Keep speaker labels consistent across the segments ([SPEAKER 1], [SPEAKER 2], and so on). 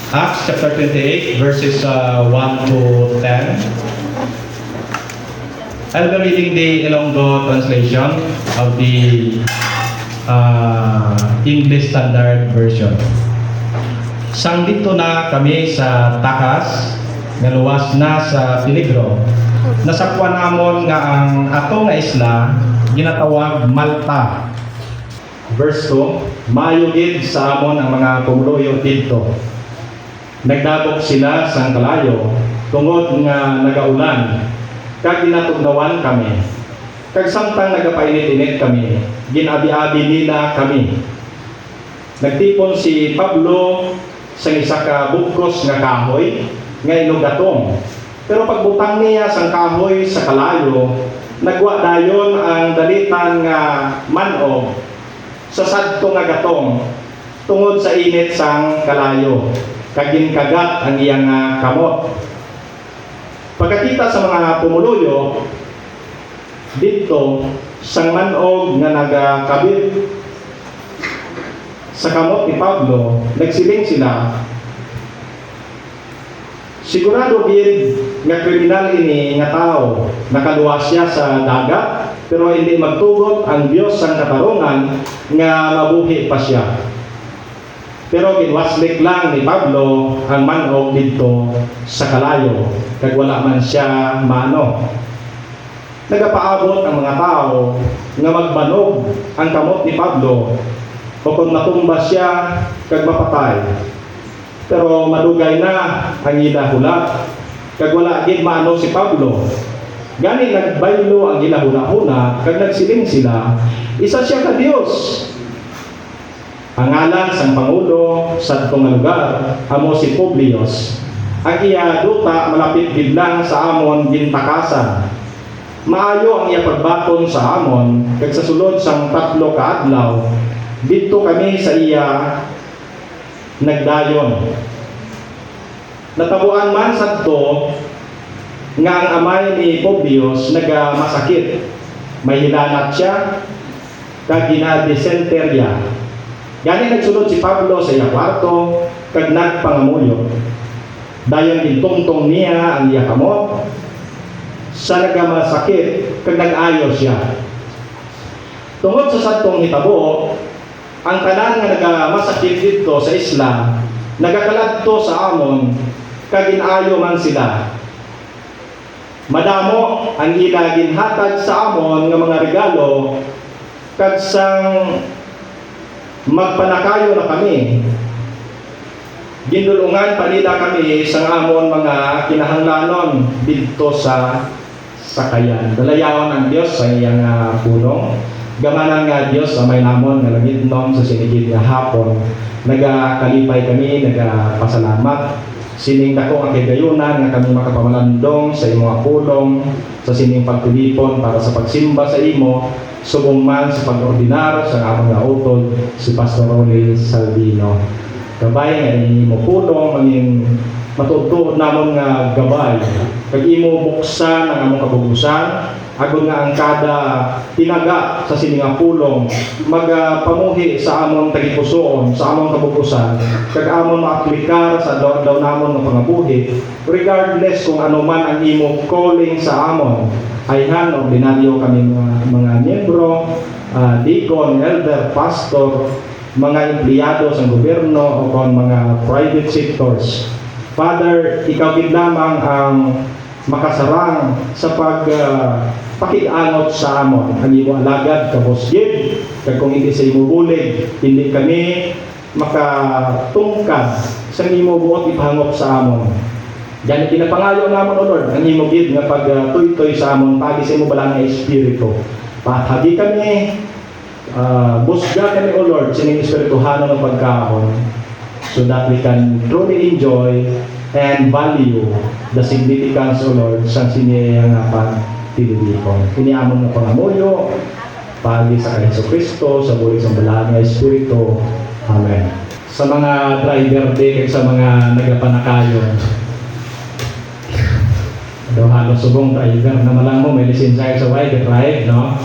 [SPEAKER 1] Acts chapter 28, verses 1 to 10. I'll be reading the Ilonggo translation of the English Standard Version. Sandito na kami sa takas, nga luwas na sa peligro. Nasakwan namon nga ang ato nga isla ginatawag Malta. Verse 2, maayo gid sa amon ang mga pumuluyo dito. Nagdabok sila sa kalayo tungod nga nagaulan, kag ginatugnawan kami. Kag samtang nagapainit-init kami, ginabi-abi nila kami. Nagtipon si Pablo sa isa ka bugkos nga kahoy nga inugatong. Pero pagbutang niya sang kahoy sa kalayo, nagwa dayon ang dalitan nga manog sa sadto nga gatong tungod sa init sang kalayo. Kagin kagat ang iyang kamot. Pagkakita sa mga pumuluyo dito sang manog nga nagakabit sa kamot ni Pablo, nagsiling sila, sigurado gid nga kriminal ini nga tao, nakaluwas siya sa dagat, pero hindi magtugot ang Dios sang katarungan nga mabuhi pa siya. Pero ginwaslik lang ni Pablo ang manog dito sa kalayo, kag wala man siya maano. Nagapaabot ang mga tao nga magbanog ang kamot ni Pablo, o kung matumba siya, kag mapatay. Pero madugay na ang ilahula, kag wala gid maano si Pablo. Gani nagbaylo ang ilahula-huna, kag nagsiling sila, isa siya ka Dios. Ang ngalan sang Pangulo sa itong lugar, amo si Publius. Ang iya duta malapit biglang sa amon gintakasan. Maayo ang iya pagbaton sa amon, kag sa sulod sang 3 ka adlaw, dito kami sa iya nagdayon. Natabuan man sadto nga ang amay ni Publius nagamasakit. May hilanat siya, kag gina-dysenteria. Gani nagsulod si Pablo sa iya kwarto, kag nagpangamuyo. Dayon gintungtong niya ang iya kamot, sa nagamasakit, kag nag-ayo siya. Tungod sa sadtong hitabo, ang tanan nga nagamasakit dito sa isla, nagakaladto sa amon, kag ginayo man sila. Madamo ang ila ginhatag sa amon nga mga regalo, kag sang magpanakayo na kami. Gindulungan pa nila kami sa amon mga kinahanglanon dito sa sakayan. Dalayawan ang Dios sa iyang pulong. Gamanan nga Dios sa may namon nga lagitnon sa sinigid nga hapon. Nagakalipay kami, nagapasalamat. Sining dako ang kagayunan nga kami makapamalandong sa imong pulong, sa sining pagtulipon para sa pagsimba sa imo, subong man sa pag-ordinar sa among nga utod si Pastor Rolly Salvino. Gabay nga imo pulong maging matutuod namon nga gabay. Kag imo buksan ang among kabubusan, agon nga ang kada tinaga sa sining nga pulong magpamuhi sa among tagipusoon, sa among kabubusan, kag among maaplikar sa daw namon nga pangabuhi, regardless kung ano man ang imo calling sa amon. Ayhan, ordinaryo kami mga miyembro, deacon, elder, pastor, mga empleyado sa gobyerno o kung mga private sectors. Father, ikaw gid lamang ang makasarang sa pag-pakianot sa amon. Ang imo alagad kabos gid, kag kung hindi sa imo bulig, hindi kami makatungkad sa imo buot ipahangop sa amon. Yan pinapangayo namon, O Lord, ang imo gid nga pagtuytoy sa amon pagi sa imo balang nga espiritu. Pathagi kami, busga kami, O Lord, sining espirituhano ng pagkaon, so that we can truly enjoy and value the significance, O Lord, sa siniyang pagtilipon. Kiniamon nga pangamuyo pagi sa Kristo Kristo, sa bulig sa balang nga espiritu. Amen. Sa mga driver day, sa mga nagapanakayon, halos subong driver na malang mo may lisensya sa way drive, no?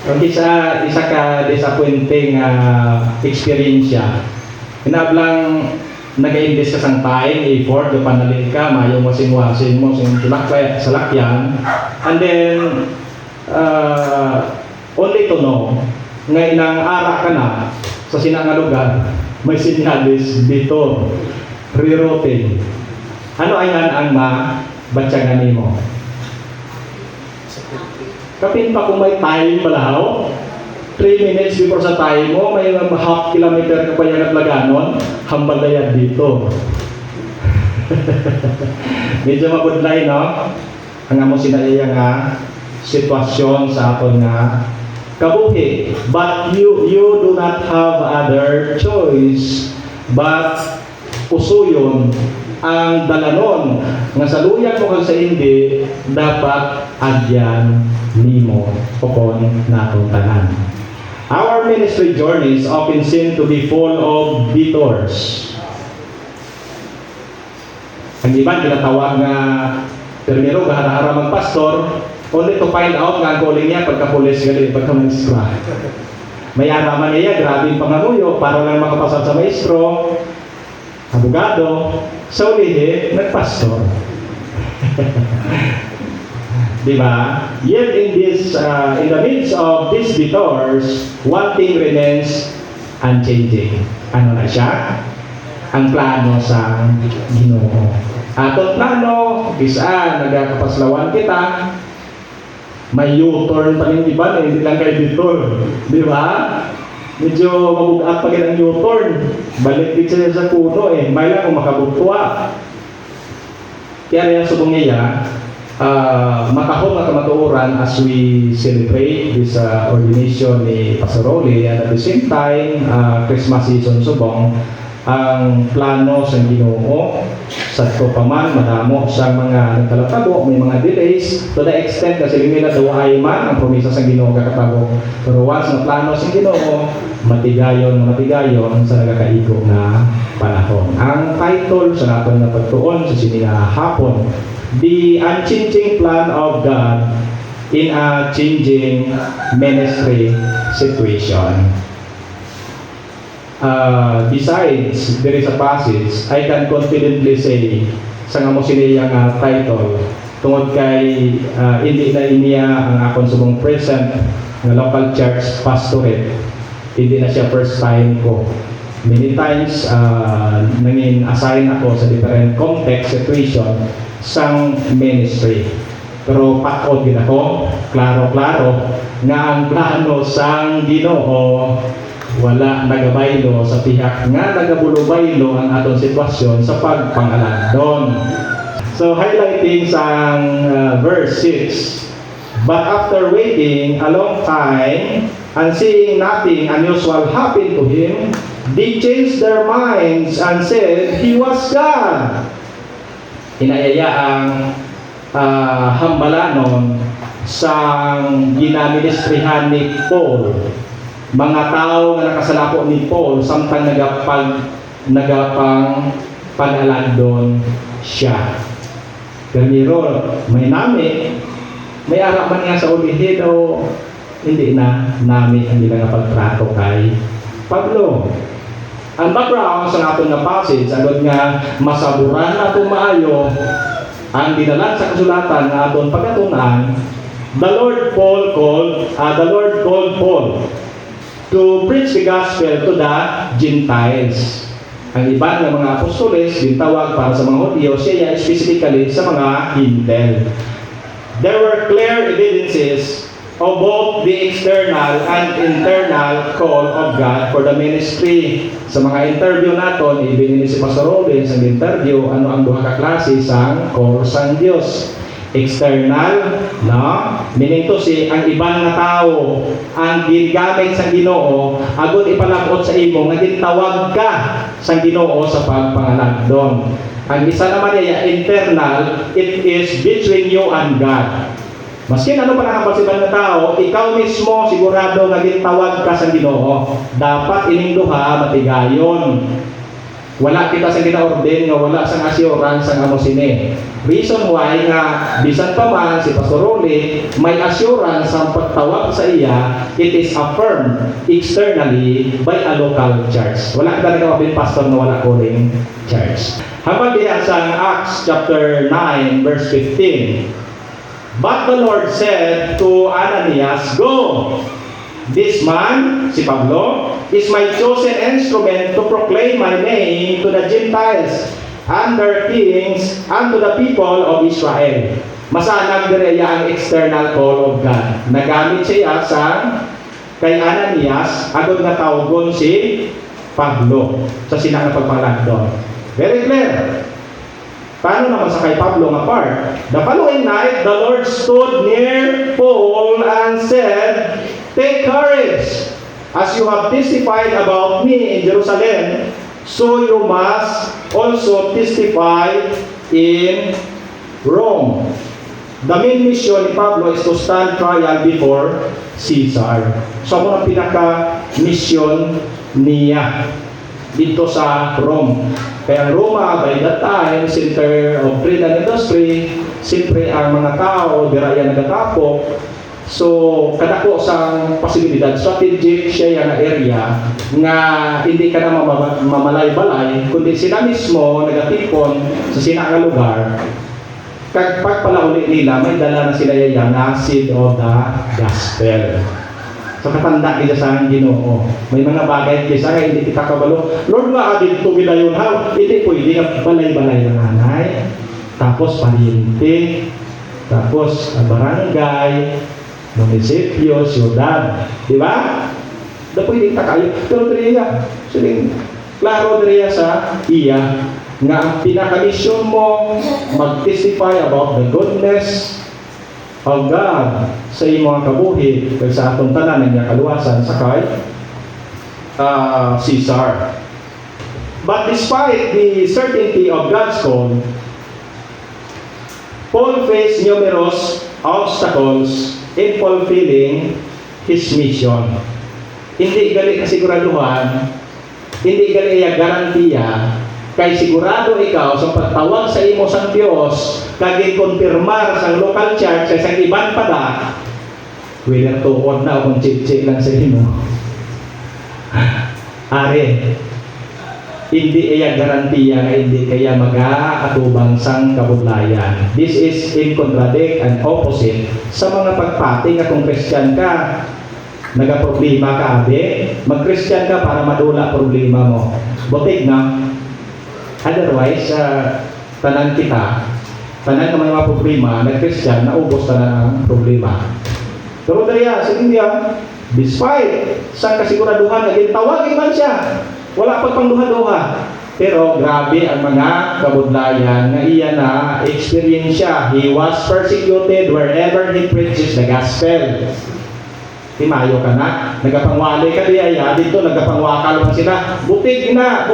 [SPEAKER 1] Ang isa ka disappointing experience. Hinablang nag-iimbes ka sang time, effort, yung panalin ka, mayong wasing-wasing mo sa lakyan, and then only to know ngayon nang ara ka na sa sinang lugar, may sinyalis dito, rerouting. Ano ayan ang mabatyagan mo? Kapin pa kung may time malaw, 3 minutes before sa time mo, may half kilometer ka pa yan at laganon, hambal na yan dito. Medyo mabudlay, no? Ang amo sinaya nga sitwasyon sa aton nga kabuhi. But you do not have other choice but usuyon ang dalanon nga saluyan mo kag sa hindi dapat agyan nimo popon natong tanan. Our ministry journeys often seem to be full of detours. Ang iban tinatawag nga permiro gahara-hara magpastor only to find out nga ang calling niya pagka-pulis gali pagka-maestro. May araman niya grabe yung panganuyo para lang makapasal sa maestro, abogado, sa ulihin nagpastor. Diba? Yet in the midst of these detours, one thing remains unchanging. Ano na siya? Ang plano sa Ginoo. Atong plano, isa, nagkakapaslawan kita, may U-turn pa rin iba, hindi lang kayo detour. Diba? Medyo mabugat pa rin ang U-turn. Balik din siya sa puno may lang kung makabugtua. Kaya rin ang subong niya, makahong na kamatuoran as we celebrate this ordination ni Pastor Rolly, and at the same time Christmas season subong ang plano sa Ginoo sa paman madamo sa mga nagkalatabo, may mga delays to the extent kasi limila daw ay man ang promesa sa Ginoo kakatabo, pero once na plano sa Ginoo matigayon sa nagakaigo na panahon. Ang title sa naton na pagtuon sa sinihapon, The Unchanging Plan of God in a Changing Ministry Situation. Besides, there is a passage I can confidently say sa nga mo siniyang title tungod kay hindi na iniya ang akong subong present ng local church pastorate. Hindi na siya first time ko. Many times nangin assign ako sa different context situation sang ministry. Pero pakod din ako, klaro-klaro nga ang plano sang Ginoo wala nagabaylo sa tihak nga nagabulubaylo ang atong sitwasyon sa pagpangalandon. So highlighting sang verse 6, but after waiting a long time and seeing nothing unusual happen to him, they changed their minds and said he was God. Inayaya ang hambalanon sa ginaministrihan ni Paul. Mga tao nga nakasalapo ni Paul samtang nagapang pag-alandon siya. Pero may nami, may araman nga sa ulihin o hindi na nami ang ilang pagtrato kay Pablo. Ang background sa aton na passage, agad nga masaburan na maayo ang dinalan sa kasulatan na aton pagkatunan, the Lord called Paul to preach the gospel to the Gentiles. Ang iba ng mga apostoles, gintawag para sa mga Hudyo, siya specifically sa mga Hintel. There were clear evidences of both the external and internal call of God for the ministry. Sa mga interview naton, ibinili si Pastor Robin sa interview, ano ang duha ka klase sang call sang Dios. External, no? Meaning to say, ang ibang na tao, ang ginagamit sa Ginoo, agud ipalabot sa imo, nga gitawag ka sa Ginoo sa pagpangalandon. Ang isa naman niya, internal, it is between you and God. Maski ano pa nakapasiban na tao, ikaw mismo sigurado nga gitawag ka sa Ginoo. Dapat ining duha matigayon. Wala kita sa gina-ordain nga wala sang assurance ang amo sini. Reason why nga bisan pa man si Pastor Rolly may assurance ang pagtawag sa iya, it is affirmed externally by a local church. Wala kita nagkapabin pastor na wala calling church. Habang diya sa Acts chapter 9 verse 15. But the Lord said to Ananias, "Go! This man," si Pablo, "is my chosen instrument to proclaim my name to the Gentiles and their kings and to the people of Israel." Masanag direya ang external call of God. Nagamit siya sa kay Ananias, agad na tawagon si Pablo sa sinang pagpalagdon. Very clear. Paano naman sa kay Pablo nga part? The following night, the Lord stood near Paul and said, "Take courage, as you have testified about me in Jerusalem, so you must also testify in Rome." The main mission ni Pablo is to stand trial before Caesar. So, ano ang pinaka-mission niya dito sa Rome? Kaya ang Roma, by that time, center of trade and industry, siyempre ang mga tao, diraya nagatapok. So, kadako sa posibilidad, strategic siya yung area nga hindi ka na mamalay-balay, kundi sila mismo nagatipon sa sinang lugar. Kag pagpalauli nila, may dala na sila yung seed of the gospel. So katanda kita sa Ginoo. May mga bagay kaysa nga hindi kita kabalo. Lord nga adin to gidayon ha. Hindi pwede nga balay-balay ng nanay. Tapos pariente. Tapos barangay, munisipyo, siyudad. Di ba? Da pwede kita kayo. Pero diriya, siling klaro diriya sa iya nga ang pinaka-mission mo mag-testify about the goodness of God sa iyong mga kabuhi kaya sa atong tanan ng kaluwasan sa kay Caesar. But despite the certainty of God's call, Paul faced numerous obstacles in fulfilling his mission. Hindi gali kasiguraduhan, hindi gali iya garantiya, kay sigurado ikaw sa pagtawag sa imo sang Dios kag konfirmar sa local church sa isang iban pada wala tuod na kung chik-chik lang sa imo. Are hindi iya garantiya nga hindi kaya mag-aatubang sang kabudlayan. This is in contradict and opposite sa mga pagpati nga kung Christian ka, nagaproblema ka abe, mag-Christian ka para madula problema mo. Butig na. Otherwise, tanan kita, tanan ka mga problema, nag-Christian, naubos tanan ang problema. Pero daya, sa India, despite sa kasiguraduhan, nagintawagin man siya, wala pag pangduha-duha. Pero grabe ang mga kabudlayan na iya na experience siya. He was persecuted wherever he preaches the gospel. Timayo ka na, nagapangwali ka diya, dito nagapangwakal man sila, butig na.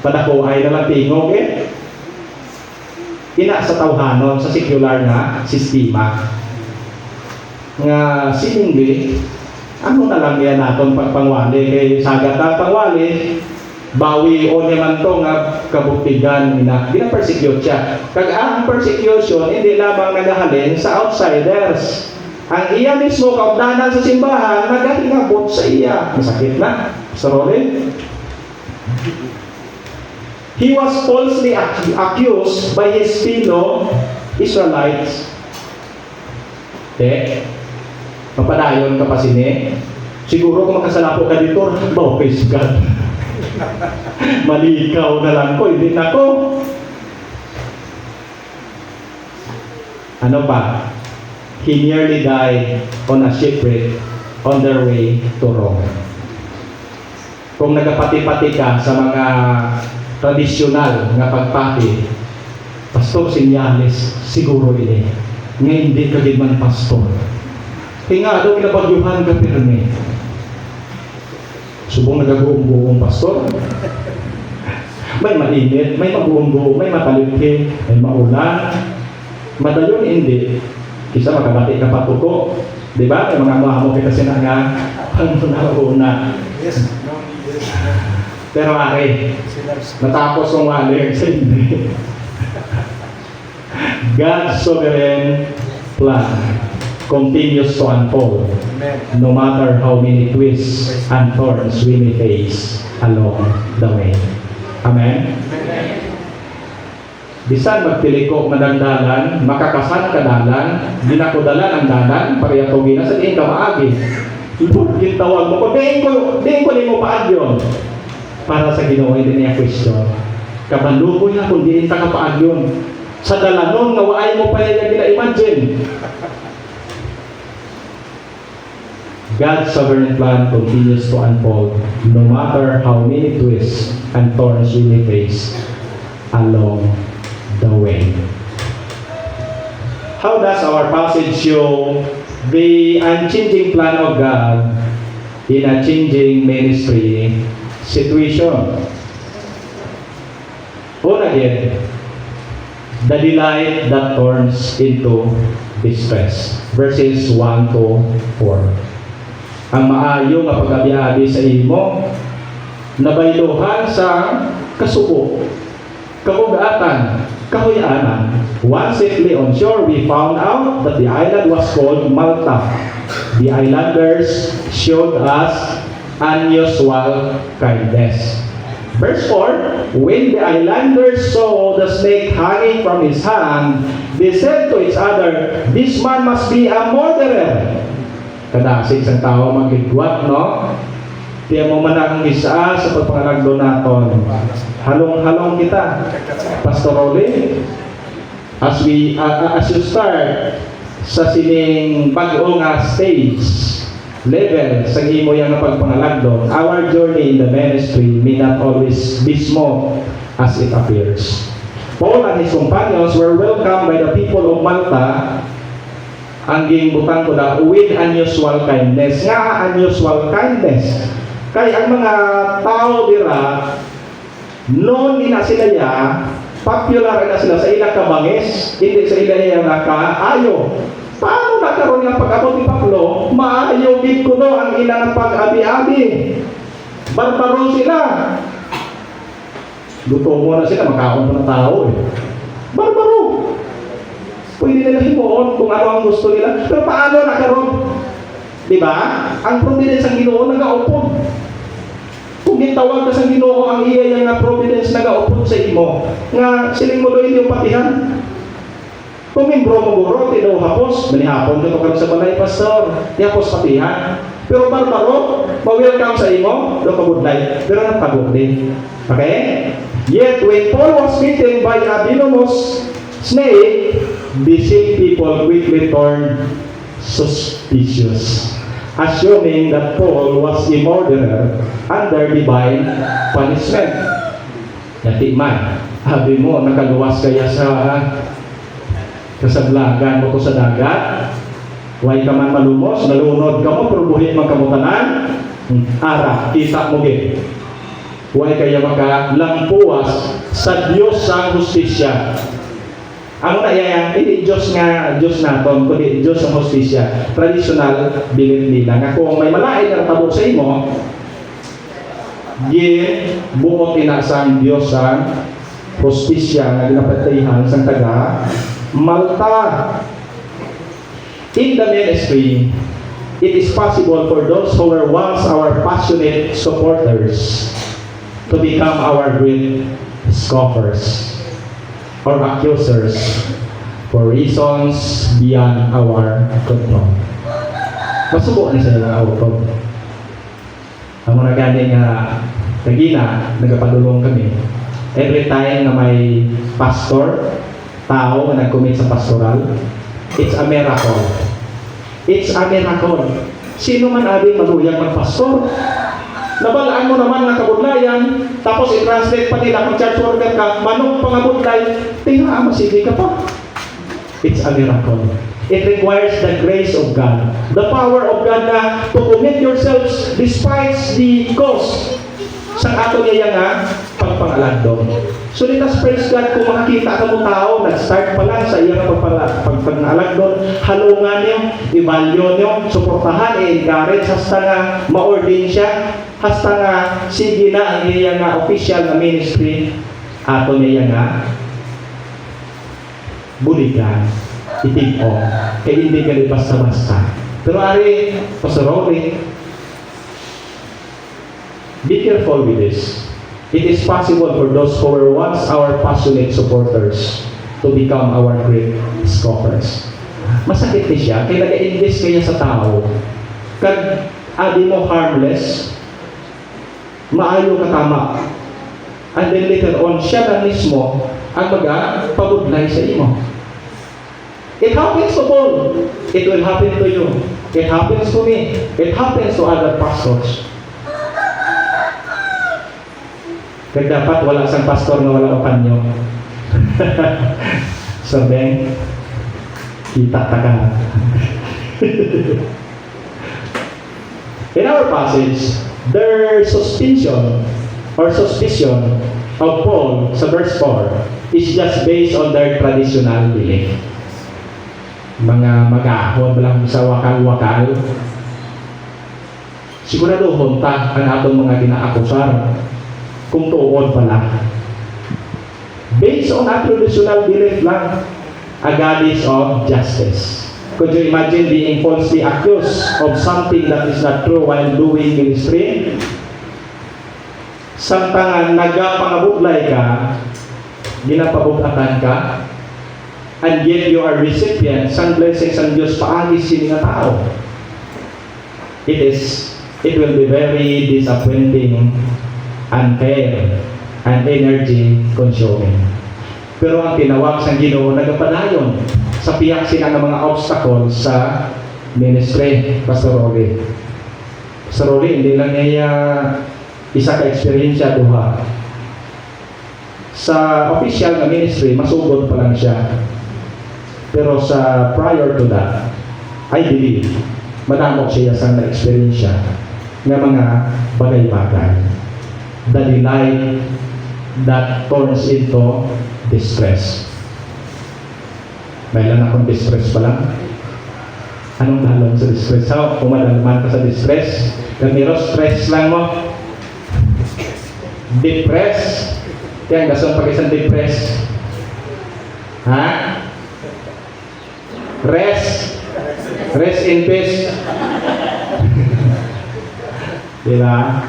[SPEAKER 1] Padakuhay na lang tingog ina sa tawhanon sa secular na sistema nga siningli ano na lang yan naton pagpangwali kay sagat ang pangwali bawi o naman to nga kabutigan ina gina-persecute siya kag ang persecution hindi lamang nagahalin sa outsiders ang iya mismo kaugdanan sa simbahan nagatingabot sa iya masakit na sorry. He was falsely accused by his fellow Israelites. Mapadayon ka pa sini. Siguro kung makasalapo ka dito, praise God. Malikaw na lang ko, hindi na ko. Ano pa? He nearly died on a shipwreck on their way to Rome. Kung nagapati-pati ka sa mga tradisyonal nga pagpati, pastor sinyalis, siguro ini. Nga hindi ka din man pastor. Kaya nga, daw kinabagyuhan ka pirmi. Subong nagaguong-buong pastor. May mainit, may mabuong-buong, may matalipin, may maulan. Madayon hindi. Kisa makabati ka patuko. Diba? May mga mga kita sila nga ang una-una.
[SPEAKER 2] Yes, no, yes.
[SPEAKER 1] Pero ari, natapos kong wali sa hindi. God's sovereign plan continues to unfold, no matter how many twists and turns we may face along the way. Amen? Bisan magpiliko madagdalan, makakasan ka dalan, dinakudalan ang dalan, pareha to gina sa diin ka maagi. Lord, gitawag mo ko, diin ko ni mo paad yun. Para sa Ginoo, hindi niya question. Kabalubo niya kung diin ta kapaad yun. Sa dalanon, nga waay mo pa niya gina-imagine. God's sovereign plan continues to unfold, no matter how many twists and turns we may face along the way. How does our passage show the unchanging plan of God in a changing ministry situation? Or again, the delight that turns into distress. Verses 1 to 4. Ang maayo nga pag-abi-abi sa imo, nabayluhan sa kasuko, kabugatan, kahuyanan. Once safely on shore, we found out that the island was called Malta. The islanders showed us unusual kindness. Verse 4, when the islanders saw the snake hanging from his hand, they said to each other, "This man must be a murderer." Kadasig sa tao magigwat, no? Tiyan mo man ang isa sa pagpangalagdo naton. Halong-halong kita, Pastor Rolly. As you start sa sining bag-o nga stage, level sa imo yang pagpangalagdo, our journey in the ministry may not always be smooth as it appears. Paul and his companions were welcomed by the people of Malta. Ang giingbutan ko na with unusual kindness. Nga unusual kindness. Kaya ang mga tao dira, noon ina sila ya, popular na sila sa ilang kabangis, hindi sa ilang nakaayo. Paano nagkaroon ng pag-abot ni Pablo? Maayo gid kuno ang ilang pag-abi-abi. Barbaro sila. Luto mo na sila, makaon pa ng tao eh. Barbaro. Pwede nila himuon kung ano ang gusto nila. Pero paano nagkaroon? Diba? Ang providence ng Ginoo nagaupod. Kung gitawag ka sa Ginoo, ang iya nga providence nagaupod sa imo. Nga siling mo doon yung patihan. Kung membro mo guro, tinaw hapos, manihapon ka kami sa balay, pastor, hapos patihan. Pero barbaro, ma-welcome sa imo, doon kabudlay, pero nagpagod din. Okay? Yet, when Paul was bitten by a venomous snake, the same people quickly turned suspicious, assuming that Paul was a murderer under divine punishment. Yati man, sabi mo, nakaluwas kaya sa kasaglagan mo ko sa dagat, way ka man malumos, nalunod ka mo, pero buhi magkamutanan, ara, kita mo gid. Way kaya makalampuas sa Diyos sa hustisya. Ang nayayang, hindi Diyos nga, Diyos naton, kundi Diyos sa hustisya. Traditional belief nila nga kung may malain na tabo sa imo, yin, buot inasang Diyos sa hustisya na ginapatihan sa taga Malta. In the ministry, it is possible for those who were once our passionate supporters to become our great scoffers or accusers for reasons beyond our control. Masubo ni sa ilang auto. Ang mga gani nga nagina, nagapadulong kami. Every time na may pastor, tao na nag-commit sa pastoral, it's a miracle. It's a miracle. Sino man abing maluyang magpastor? Nabalaan mo naman ng kabudlayan, tapos i-translate pa nila kung church worker ka, manong pangabudlay, tingnan masigi ka pa. It's a miracle. It requires the grace of God, the power of God na to commit yourselves despite the cost sa ato niya nga pagpangalagdong. So let us praise God kung makakita ka mo tao, nag-start pa lang sa iyang pagpangalagdong, halungan niyo, i-value niyo, suportahan, i-encourage, hasta nga ma-ordain siya. hasta nga sige na ang iya nga official na ministry ato niya nga buligan, itig-o, kaya hindi ka basta-basta. Pero ari, Pastor Rory, be careful with this. It is possible for those who were once our passionate supporters to become our great scoffers. Masakit ni siya, kaya nag-invest kaya sa tao. Kag adi mo harmless, maayo ka tama. And then later on, siya na mismo ang pabudlay sa imo. It happens to Paul. It will happen to you. It happens to me. It happens to other pastors. Kaya dapat wala sang pastor na wala opanyo. So then, kita ka. In our passage, their suspicion of Paul sa verse 4 is just based on their traditional belief. Mga magahon lang sa wakal-wakal. Siguraduhon ta ang atong mga ginaakusar kung tuon pala. Based on a traditional belief lang, a goddess of justice. Could you imagine being falsely accused of something that is not true while doing ministry? Samtangan nagapangabutlay ka, ginapabugatan ka, and yet you are recipient sang blessings ng Diyos paagi sini nga tao. It will be very disappointing, unfair, and energy consuming. Pero ang tinawag sa Ginoo nagapadayon sa piyak sila ng mga obstacles sa ministry. Pastor Rory, hindi lang niya isa ka-experience duha. Sa official na ministry, masugod pa lang siya. Pero sa prior to that, I believe, madamok siya sa na-experience siya ng mga bagay-bagay. The delight that turns into distress. May lang akong distress pa lang. Anong dalon sa distress? How? Pumadalman ka sa distress? Kamiro, stress lang mo. Depress. Kaya ang gasong pag-isang depress. Ha? Rest in peace. Diba?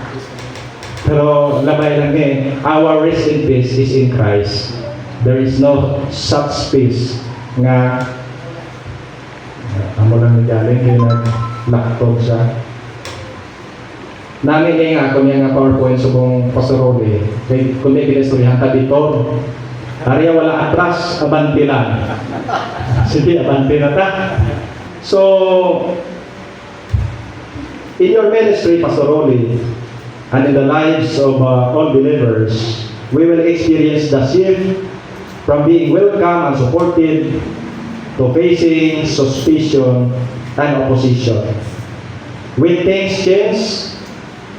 [SPEAKER 1] Pero labay lang our rest in peace is in Christ. There is no such peace nga amo lang galing kaya nag-laptop siya. Namin nga ako niya nga PowerPoint subong pastorole. Kaya kung may ginistoryahan ta dito, ariya wala atras, abante lang. Sige, abante na ta. So, in your ministry, pastorole, and in the lives of all believers, we will experience the shift from being welcome and supported to facing suspicion and opposition. When things change,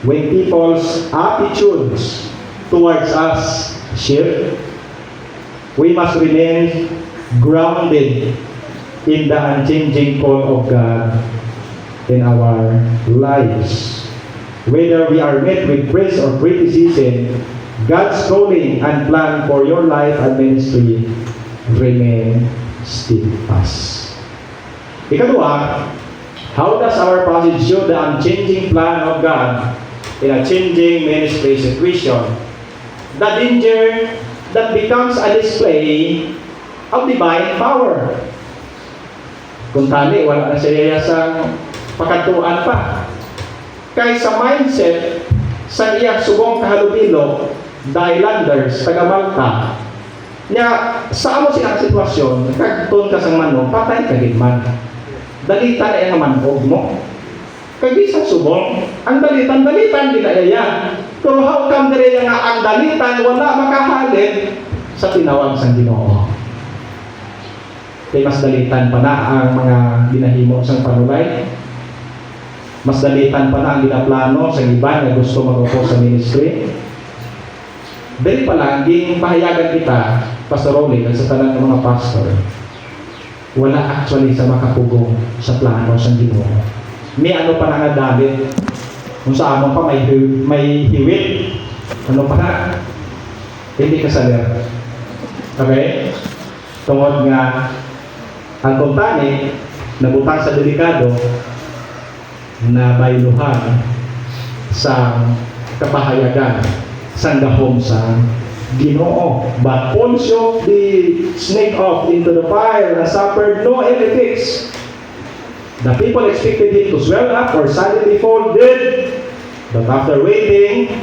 [SPEAKER 1] when people's attitudes towards us shift, we must remain grounded in the unchanging call of God in our lives. Whether we are met with praise or criticism, God's calling and plan for your life and ministry remain steadfast. Ikadua, how does our passage show the unchanging plan of God in a changing ministry situation? The danger that becomes a display of divine power. Kung tali, wala na siya sa pakatuan pa. Kaya sa mindset sa iyang subong kahalubilo, the islanders, taga-Malta, niya, sa amo silang sitwasyon, kagton ka sa manong, patay ka man. Dalitan na yung manog mo. Kagisa subong, ang dalitan dinayaya. Pero how come nila nga ang dalitan wala makahalit sa tinawag sa Ginoo? Kaya mas dalitan pa na ang mga ginahimo sa panulay. Mas dalitan pa na ang ginaplano sa iba na gusto mag-upo sa ministry. Dahil pala, ang pahayagan kita, Pastor Rolling, at sa talang ng mga pastor, wala actually sa makapugong sa plano sa Ginoo. May ano pa nangadali. Kung sa amon pa may hiwit. Ano pa na? Hindi ka salir. Okay? Tungod nga ang kumpani nabutang sa delikado na bayluhan sa kapahayagan sa gahom sa Ginoo. But Poncio the snake off into the fire and suffered no ill effects. The people expected him to swell up or suddenly fall dead. But after waiting,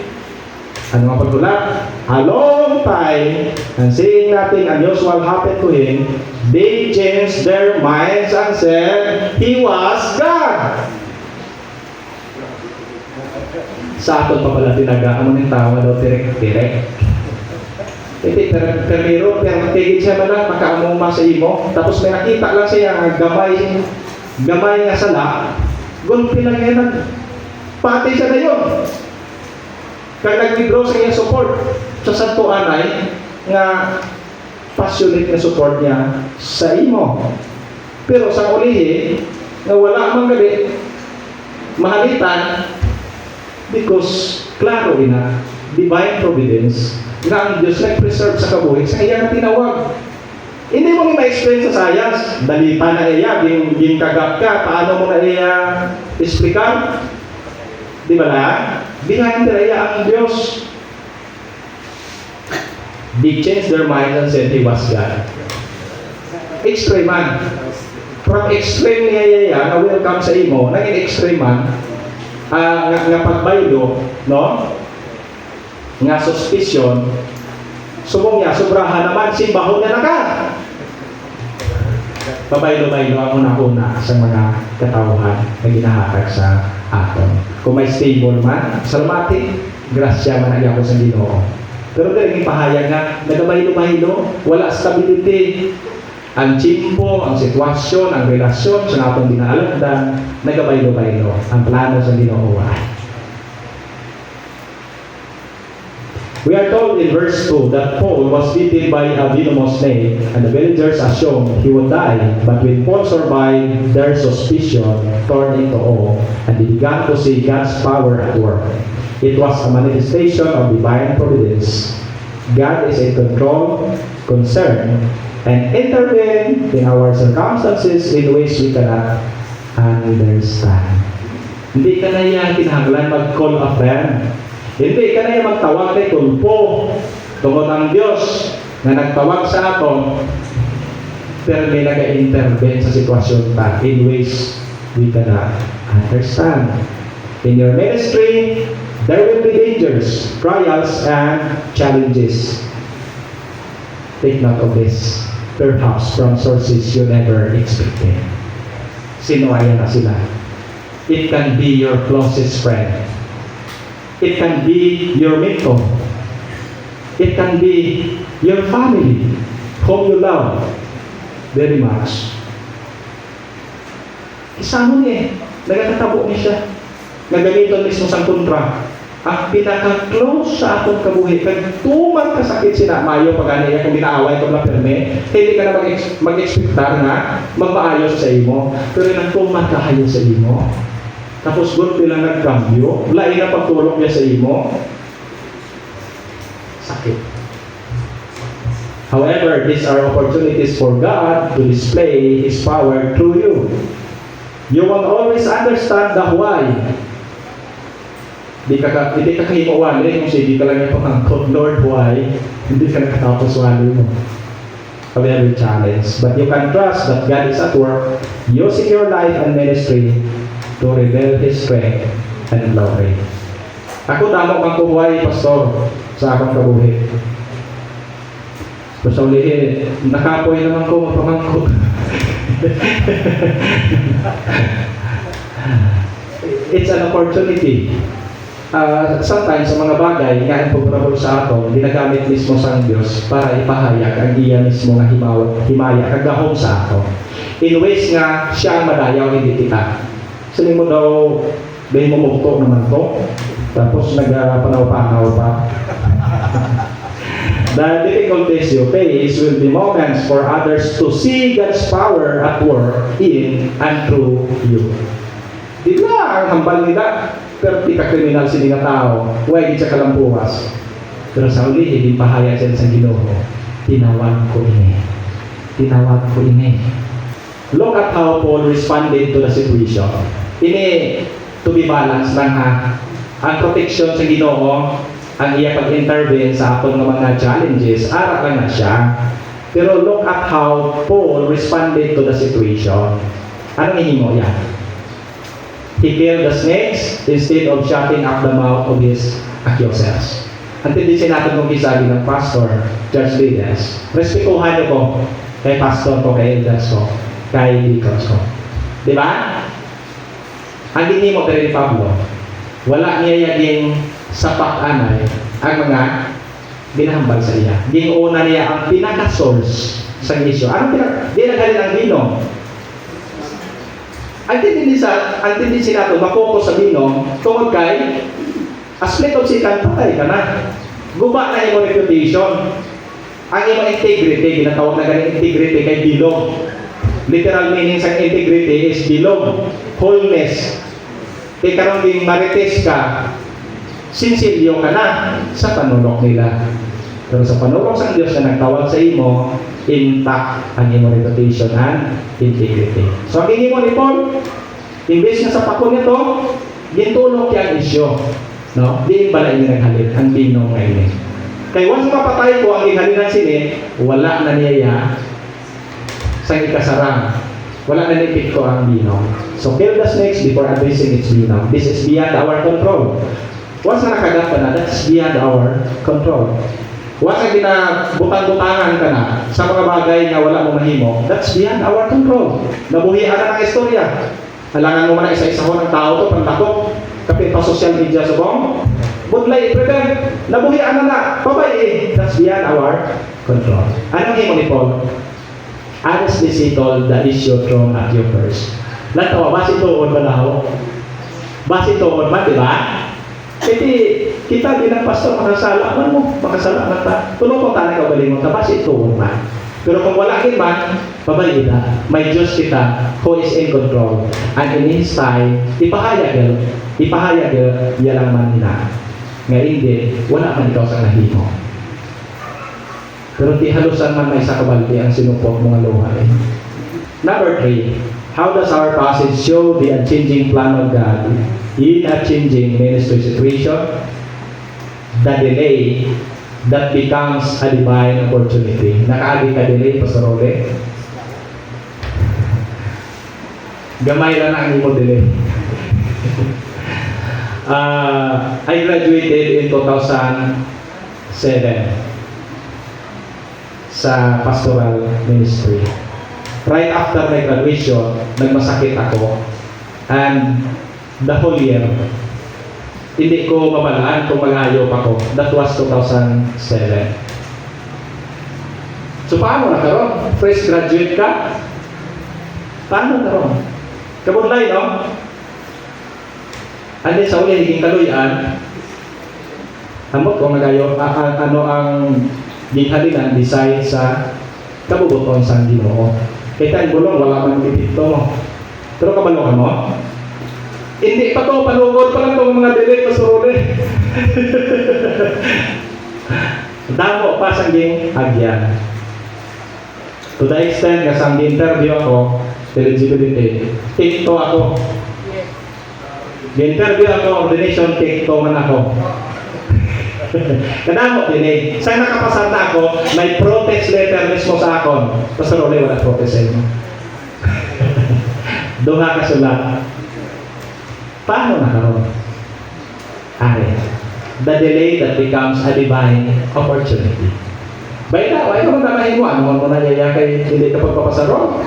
[SPEAKER 1] ano nga pagtulak? A long time, and seeing nothing unusual happened to him, they changed their minds and said, He was God. Sa aton pa pala tinaga, ano ng tawa daw direct. Hindi, pero tigil siya man makaamuma sa imo. Tapos may nakita lang siya ang gamay nga sala. Gunti lang yan. Pati siya na yun. Kaya nag-withdraw sa iyang support sa Santo Anay nga passionate na support niya sa imo. Pero sa ulihi, na wala mang gali, mahalitan, because klaro ina, divine providence, nga ang Diyos nag-preserve sa kabuhi sa iyang tinawag. Hindi mo ma-explain sa science, dalita na iya, ging kagap ka, paano mo na iya explicar? Di ba na? Behind the iya ang Diyos. They changed their mind and said He was God. Extreme man. From extreme niya iya, na welcome sa imo, naging extreme man, nga pagbaylo, no? Nga suspicion, subong niya, sobrahan naman, simbahon niya na ka. Babaylo-baylo ang una-una sa mga katauhan na ginahatag sa aton. Kung may stable man, salamati, grasya man ang ako sa Ginoo. Pero dahil pahayag nga, nagabaylo-baylo, wala stability. Ang tsimpo, ang sitwasyon, ang relasyon sa atong dinaalagdan, nagabaylo-baylo. Ang plano sa Ginoo ay. We are told in verse 2 that Paul was bitten by a venomous snake, and the villagers assumed he would die. But when Paul survived, their suspicion turned into awe, and they began to see God's power at work. It was a manifestation of divine providence. God is in control, concerned, and intervene in our circumstances in ways we cannot understand. Hindi ka na yan kinahanglan mag-call a friend. Hindi ka na yung magtawag kay tulpo. Tungod ang Diyos na nagtawag sa aton, pero may nag-intervene sa sitwasyon ta in ways we cannot understand. In your ministry, there will be dangers, trials, and challenges. Take note of this. Perhaps from sources you never expected. Sino ayan na sila? It can be your closest friend. It can be your mentor. It can be your family, whom you love very much. Isama niya, nagkatabo niya siya. Nagamiton mismo sa kontra. Ang pinaka-close sa atong kabuhi, kag tuman kasakit sila, mayo pag ano yan, kung ginaaway ko na perme, hindi ka na mag-expectar na magmaayos sa imo, pero nang tuman kahayo sa imo. Tapos gulpi lang nagkambyo, lain na pagtulog niya sa imo, sakit. However, these are opportunities for God to display His power through you. You won't always understand the why. Hindi ka kahimuwali kung hindi ka lang yung pangangkot, Lord, why? Hindi ka nakatapos wali mo. A very challenge. But you can trust that God is at work, using your life and ministry to reveal His strength and glory. Ako damo kang kuhuay, Pastor, sa akong kabuhi. Basta ulihin, nakapoy naman ko magpamangkot. It's an opportunity. Sometimes sa mga bagay nga impossible sa ato, ginagamit mismo sa Diyos para ipahayag ang iya mismo nga himaya kagahom sa ato. In ways nga siya ang madayaw, hindi kita. Sabi mo daw, dahil mo mukto naman to, tapos nagpanaw-panaw pa. The difficulties you face will be moments for others to see God's power at work in and through you. Di ba ang hambal nila? pero di ka kriminal sini nga tao, huwag sa kalampuas. Pero sa uli, hindi pahaya siya sa Ginoo. Tinawag ko ini. Tinawag ko ini. Look at how Paul responded to the situation. Ini, to be balanced lang ha. Ang protection sa Ginoo, ang iya pag-intervene sa atong mga challenges, ara lang na siya. Pero look at how Paul responded to the situation. Anong hinimo yan? He killed the snakes instead of shutting up the mouth of his accusers. Antindisin natin kung isabi ng pastor, church leaders. Respetuhan niyo ko kay pastor ko, kay elders ko, kay deacons ko. Di ba? Ang hinimo pero ni Pablo, wala niya yung sapat anay ang mga binahambal sa iya. Ginuuna niya ang pinaka-source sa isyo. Anong di nagalit ang vino? Ang tindin nato, mapokus sa vino, tungod kay a split of Satan, patay ka na. Guba na yung reputation. Ang iyong integrity, ginatawag na galing integrity kay bilog. Literal meaning sa integrity is bilog, wholeness. Kaya karong din marites ka, sinsilyo ka na sa panulok nila. Pero sa panulok sa Diyos na nagtawag sa imo, intact ang iyong reputation and integrity. So ang ginimo ni Paul, imbes na sa pakon nito, gintulok yung isyo. No? Di bala ini naghalit ang binong ngayon. Kaya once mapatay ko ang ihalinan sini, wala na niya sa ikasarang. Wala na nipit ko ang binong. So kill the snakes before addressing its binong. This is beyond our control. Once na nakagat ka na, that's beyond our control. Once na ginabutang-butangan ka na sa mga bagay na wala mo mahimo, that's beyond our control. Nabuhian na ng istorya. Alangan mo man isa-isahon ng tao to, pantakot. Kapit pa social media sa bong, budlay, prevent, nabuhian na, pabay, that's beyond our control. Anong himo ni Paul? Honestly settle the issue thrown at you first. Natawa, basi tuon ba na basi tuon ba, di ba? Kasi kita bilang pastor, makasala man mo, makasala man ta, tulong kong tanay ka bali mo, basi tuon ba? Pero kung wala kin man, pabay na, may Diyos kita who is in control. And in His time, ipahayag yalang man na. Nga hindi, wala man ikaw sa nahimo. Pero di halusan man may sa kabalti ang sinupot mga luha. Number 3, how does our passage show the unchanging plan of God in a changing ministry situation? The delay that becomes a divine opportunity. Nakaagi ka delay, Pastor Ole? Gamay lang ang imo delay. I graduated in 2007 sa pastoral ministry. Right after my graduation, nagmasakit ako, and the whole year, hindi ko mabalaan kung mag-ayop ako. That was 2007. So paano na karon? Fresh graduate ka? Paano karon? Kabunlay, no? And then sa uli, higing kaluyan, hamot ko mag-ayop, ano ang ginhalinan, decide sa kabubuton sa Ginoo. Kaya tayo bulong, wala man ipito mo. Pero kabalukan mo, hindi pa to, panugod pa lang itong mga delay pa suruli. Damo pa sang ging agyan. To the extent na sang interview ako, eligibility, tikto ako. Interview ako, ordination, tikto man ako. Kadamo din eh. Saan nakapasal na ako, may protest letter mismo sa akon. Pastor Ole, wala protest sa inyo. Duha ka sulat. Paano na karon? Ay, the delay that becomes a divine opportunity. Baita, why naman namahin mo? Ano mo na yaya kay hindi ka pagpapasaro?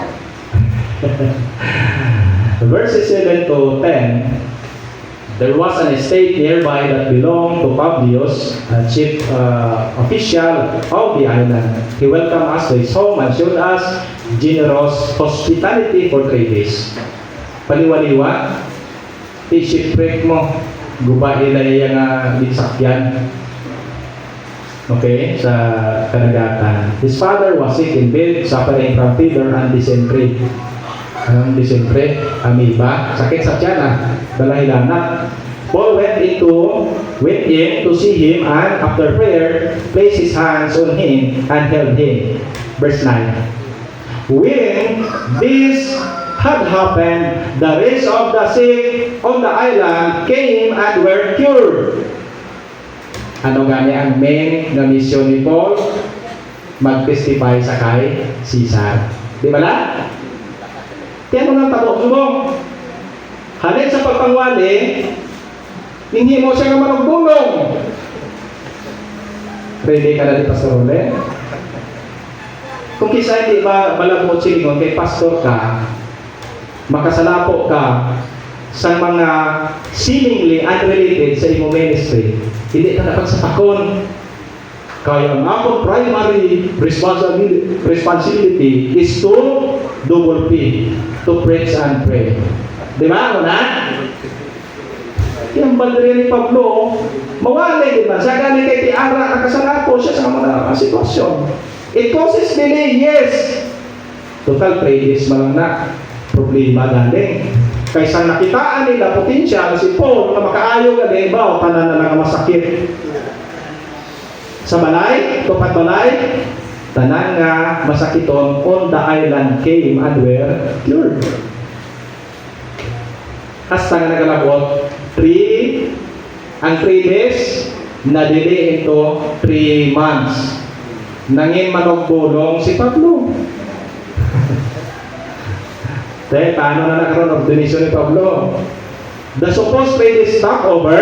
[SPEAKER 1] Verses 7 to 10, there was an estate nearby that belonged to Publius, a chief official of the island. He welcomed us to his home and showed us generous hospitality for 3 days. Paliwaliwa, i-shipwreck mo, gubahin na yung bisakyan. Okay, sa kanagatan. His father was sick in bed, suffering from fever and dysentery. Anong dysentery? Amoeba. Sakit sa tiyan, dalahilanat. Paul went in to see him, and after prayer, placed his hands on him and held him. Verse 9. When this had happened, the rest of the sick on the island came and were cured. Ano gani ang main na misyon ni Paul? Mag-testify sa kay Caesar. Di ba la? Kaya mo nang tabo-subong. Halin sa pagpangwali, hindi mo siya nga manugbulong. Ready ka na di Pastor Ole? Kung kisa hindi ba balagmot silingon kay pastor ka, makasalapo ka sa mga seemingly unrelated sa imong ministry, hindi ka dapat sa pakon. Kaya ang akong primary responsibility is to double P, to preach and pray. Di ba? Ano na? Yung bandera ni Pablo, mawali, di ba? Sa galing kay Tiara, nakasalapo siya sa mga sitwasyon. It causes delay, yes. Total prejudice malang na. Problema galing. Kaysa nakitaan nila potensyal si Paul na makaayo ka din ba o tanan na lang masakit. Sa balay, tupat balay, tanan nga masakiton on the island came and were cured. Hasta nga nagalabot, 3 days na delay into 3 months. Nangin manogbulong si Pablo. Dahil paano na nakaroon ng donation ni Pablo? The supposed trade is stopover.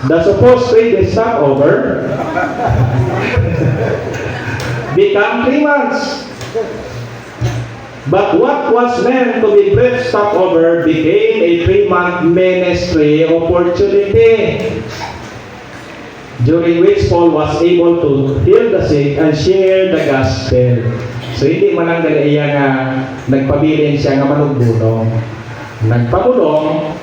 [SPEAKER 1] The supposed trade is stopover become 3 months. But what was meant to be brief stopover became a 3-month ministry opportunity, during which Paul was able to heal the sick and share the gospel. So hindi man ang iya nga nagpabilin siya nga manugbulong. Nagpamulong,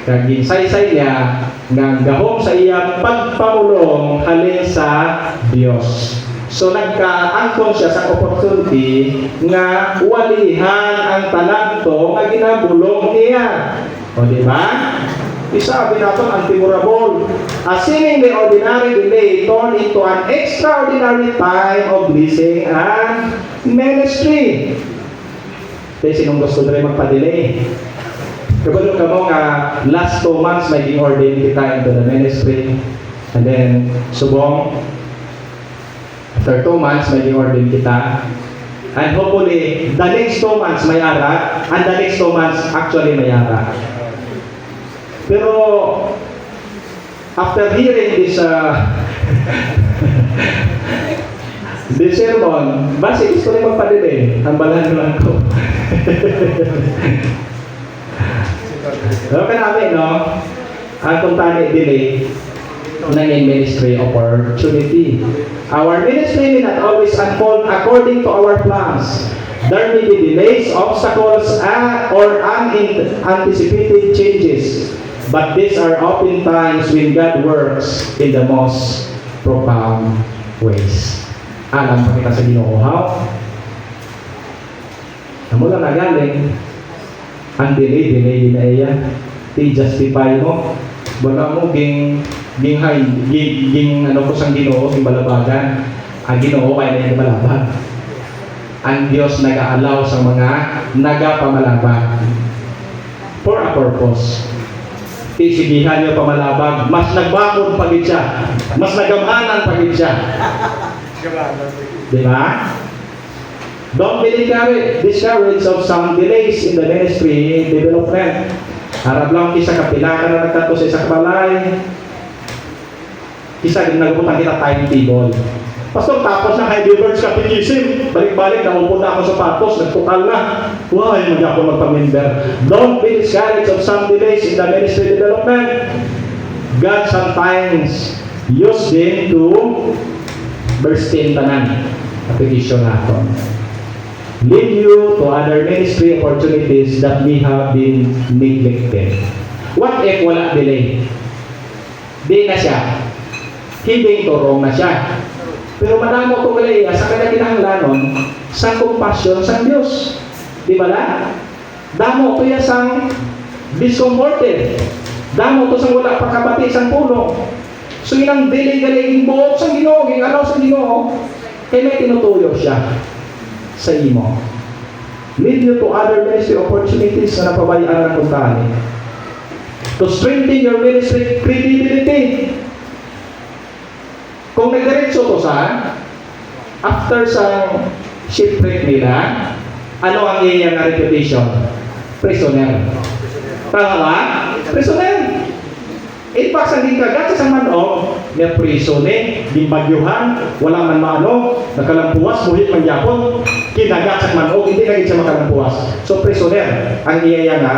[SPEAKER 1] kag ginsaysay niya nga gahom sa iya pagpamulong halin sa Dios. So nagkaangkon siya sa opportunity nga walihan ang talento nga ginabulong niya. O di ba? Isabi natin anti-murable. A seemingly ordinary delay turned into an extraordinary time of blessing and ministry. Kaya sinong gusto na rin magpa-delay? Kabalo ka mo nga last 2 months may ordain kita into the ministry. And then, subong, after 2 months may ordain kita. And hopefully, the next 2 months may arat, and the next 2 months actually may arat. Pero after hearing this this sermon, base gusto rin magpa-delay. Ang balan lang ko. Pero namin, no? Ang kung tani delay ng ministry opportunity. Our ministry may not always unfold according to our plans. There may be delays, obstacles, or unanticipated changes. But these are often times when God works in the most profound ways. Alam pa kita sa Ginoo, how? Namula na galing, ang delay na iya, i-justify mo. Wala mo, ging ano ko sang Ginoo, yung balabagan. Ang Ginoo, kaya na yung balabag. Ang Diyos nag-aalaw sa mga nagapamalabag. For a purpose. Isigihan niyo pamalabag, mas nagbakod pagid siya, mas nagamanan pagid siya. Di ba? Don't be discouraged of some delays in the ministry development. Harap lang kisa kapila ka na nagtato sa isang balay. Kisa nagputang kita timetable. Pastor, tapos na kay Gilbert's Catechism. Balik-balik, naupo na ako sa patos, nagtukal na. Why, hindi ako magpamember. Don't be discouraged of some delays in the ministry development. God sometimes use them to burst in tanan. Application natin. Lead you to other ministry opportunities that may have been neglected. What if wala delay? Di na siya. Hibing turong na siya. Pero madamo ko kalaya sa kanya kinahanglanon sa kompasyon sa Diyos. Di ba la? Damo ko ya sang discomforted. Damo to sang wala pagkabati sang puno. So inang dili-galing buot sang Ginoo, gingalaw sang Ginoo, kay may tinutuyo siya sa imo. Lead you to other ministry opportunities na napabayaan ng kumpani. To strengthen your ministry credibility. Kung nagdiretso to sa after sa shipwreck nila, ano ang iyang reputation? Prisoner. Tama ba? Prisoner. In fact, sa kagat sa manog, na priso ni, gimpagyuhan, wala man maano, nakalampuas, buhit man yapon, kinagat sa manog, hindi na siya makalampuas. So, prisoner, ang iyaya nga,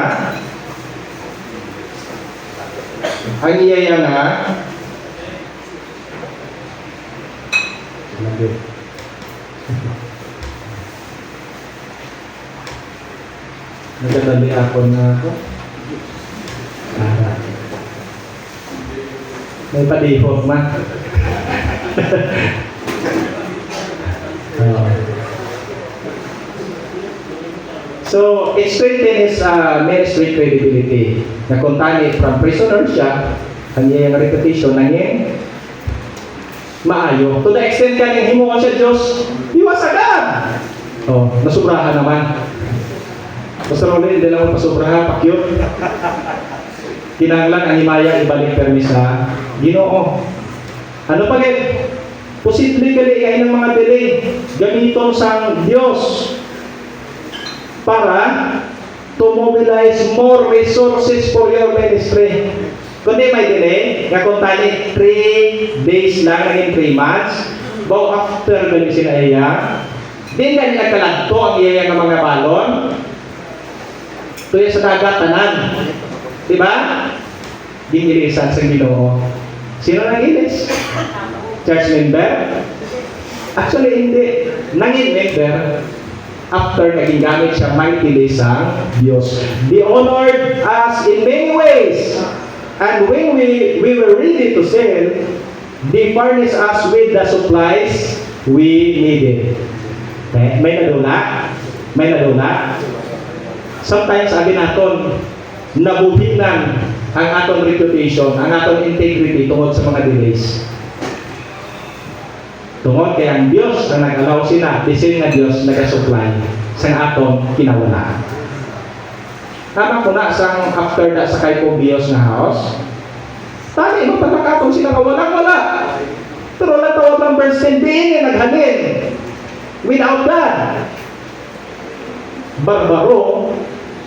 [SPEAKER 1] nagdadali ako na ako. May padihog man. So, it strengthens ministry credibility. Na kung tani from prisoner siya, ang iyang reputation na niya, maayo. To the extent ka niyang himuon siya Diyos, iwasagan! Nasubrahan naman. Basta rin, hindi lang mo pasubrahan, pakyot. Kinanglan ang himaya ibalik permi sa Ginoo. Ano pa gay? Posible gali ay ng mga delay gamiton sang Dios para to mobilize more resources for your ministry. Kundi may delay, nga kung tali 3 days lang, naging 3 months, go after galing sila iya, din na nagkaladto ang iya ng mga balon, tuya sa dagat tanan. Diba? Ginilisan sa Ginoo. Sino nagilis? Church member? Actually, hindi. Nanging member after naging gamit siya mightily sa Diyos. He honored us in many ways. And when we were ready to sail, they furnished us with the supplies we needed. May nadula? May nadula? Sometimes sabi natin, nabuhinan ang aton reputation, ang aton integrity tungod sa mga delays. Tungod kay ang Diyos ang nag-allow sila, disin nga Diyos nag-supply sa aton kinawala. Tama ko na sang after that sa kay Diyos na house, tani mo pagkakatong sila wala. Pero natawag ng verse 10, diin naghalin. Without that, barbaro,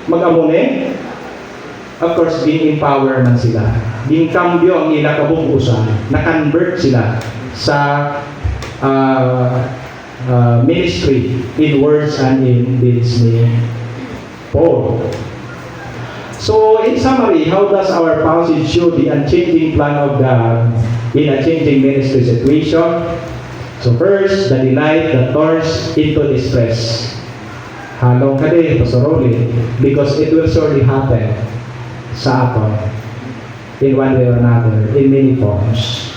[SPEAKER 1] mag-amune, of course, being empowered man sila. Being cambio ang ila kabubusan, na-convert sila sa ministry in words and in deeds ni Paul. So, in summary, how does our passage show the unchanging plan of God in a changing ministry situation? So, first, the delight that turns into distress. Halong ka din, pasaroli, because it will surely happen sa aton in one way or another, in many forms.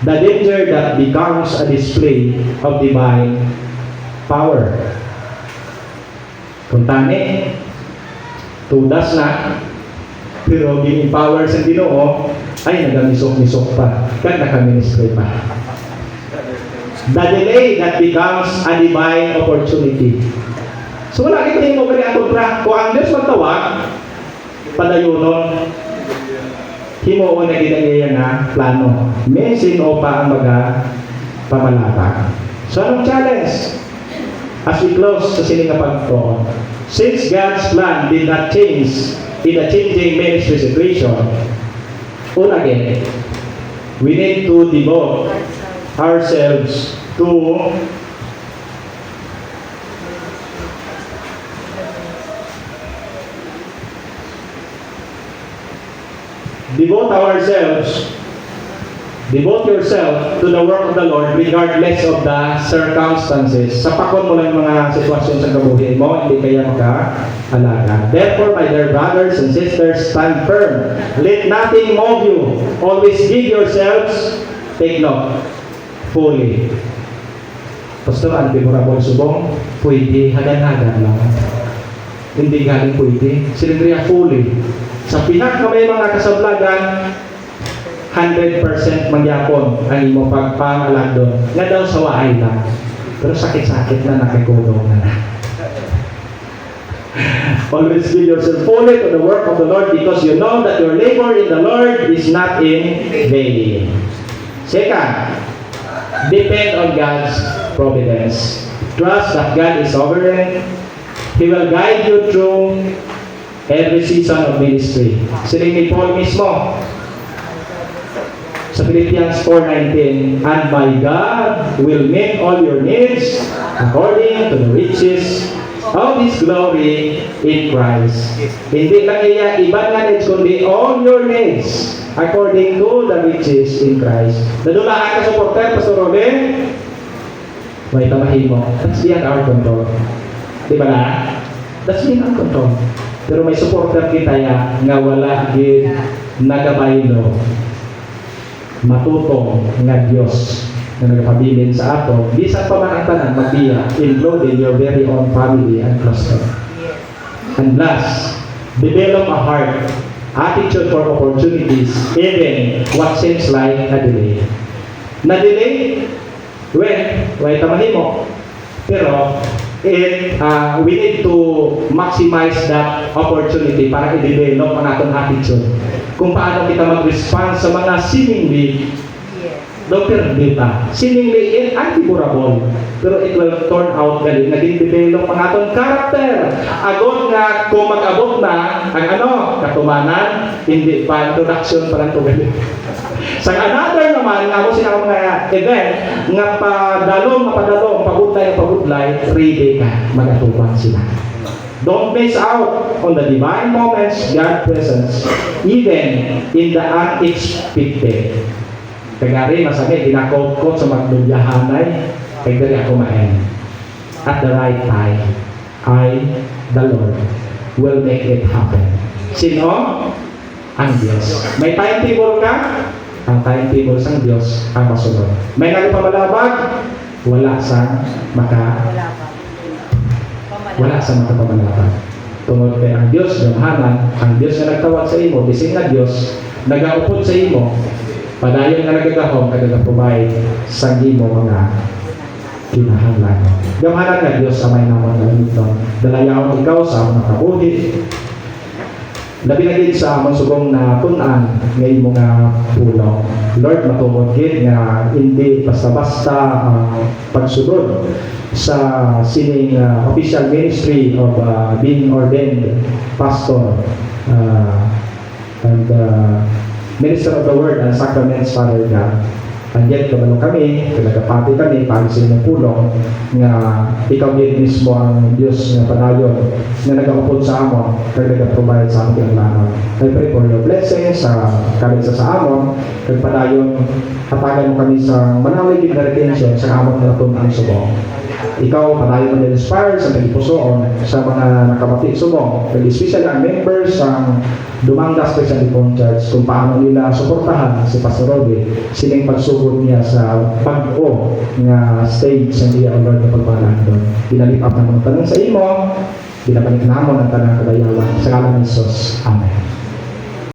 [SPEAKER 1] The danger that becomes a display of divine power. Kung tani, tudas na, pero being empowered sa Ginoo, ay nagamisok-misok pa, kan nakaministry pa. The delay that becomes a divine opportunity. So wala kita yung mga kontra. Kung ang Diyos magtawag, padayunon, himuon na ginagaya na plano. May sino pa ang mga pamalata. So anong challenge? As we close sa sining pagtuon, since God's plan did not change in a changing ministry situation, again, we need to devote ourselves to devote yourself to the work of the Lord regardless of the circumstances. Sapakon mo lang mga sitwasyon sa kabuhi mo, hindi kaya maka-alaga. Therefore, my dear brothers and sisters, stand firm. Let nothing move you. Always give yourselves, take note, fully. Pastor, ang memorable subong, pwede hagan-hagan lang. Hindi galing pwede. Silindriya fully. Sa pinaka may mga kasablagan, 100% magyapon ang imo pagpangalag doon. Nga daw sa waay lang. Pero sakit-sakit na nakikulong na na. Always give yourself fully to the work of the Lord because you know that your labor in the Lord is not in vain. Second, depend on God's providence. Trust that God is sovereign. He will guide you through every season of ministry. Sila ni Paul mismo sa Philippians 4:19, and my God will meet all your needs according to the riches of His glory in Christ. Hindi lang iya ibang nga needs, kundi all your needs according to the riches in Christ. Nadulaan ka supporter, Pastor Robin? May tamahin mo. That's beyond our control. Di ba na? That's beyond our control. Pero may supporter kita ya nga wala gid nagabaylo. Matutong nga Dios na nagpabilin sa ato, bisan pa man ang tanan magbiya, including your very own family and close friends. And last, develop a heart, attitude for opportunities, even what seems like a delay. Na-delay? Well, tamahin mo. Pero, we need to maximize that opportunity para i-develop ang atong attitude. Kung paano kita mag-respond sa mga seemingly seemingly anti-curable, pero it will turn out galing naging develop ang atong character. Agon nga kung mag-abot na ang katumanan, hindi pa introduction pa lang to galing. Sa another naman, nga mo sila mga event, nga padalong, pagudlay, ready ka, magatubang sila. Don't miss out on the divine moments, God's presence, even in the unexpected. Kagari, masakit, dinakot-kot sa magdudyahanay, kaya dari ako maen. At the right time, the Lord, will make it happen. Sino? Ang Diyos. May timetable ka? Ang timetable sang Diyos ang masunod. May nagpamalabag? Wala sa makapamalabag. Tungod kay ang Diyos, Yohanan, ang Diyos na nagtawag sa imo, bising na Diyos, nagaupod sa imo, padayon na nagagahom, nagagapumay sa imo mga kinahanglan. Yohanan nga Diyos, amay naman na ito. Dalayaw ikaw sa mga kabuhi, labi na gid sa among sugong na tun-an nga imong pulong. Lord, matungod gid nga hindi basta-basta pagsunod sa sining official ministry of being ordained pastor and minister of the word and sacraments, Father God. And yet, kabalo kami, nagkapati kami, para sa inyong pulong, nga ikaw din mismo ang Diyos na padayon, na nag-upod sa amon, kaya nag-provide sa amon kinalaman. I pray for your blessings sa kalit sa amon, kaya padayon, hatagan mo kami sa manaligid na retention sa amon na natun ang subong. Ikaw, padayon mo inspire sa nagipusoon sa mga nakabati subong, kaya especially ang members ang Dumangga Special Reformed Church, kung paano nila suportahan si Pastor Roby, sining pagsugod niya sa pag-o nga stage sa iya o Lord na pagpalaan doon. Binalipap na mga tanong sa imo, binapanik namon ang tanang kadayawan. Sa ngalan ni Jesus. Amen.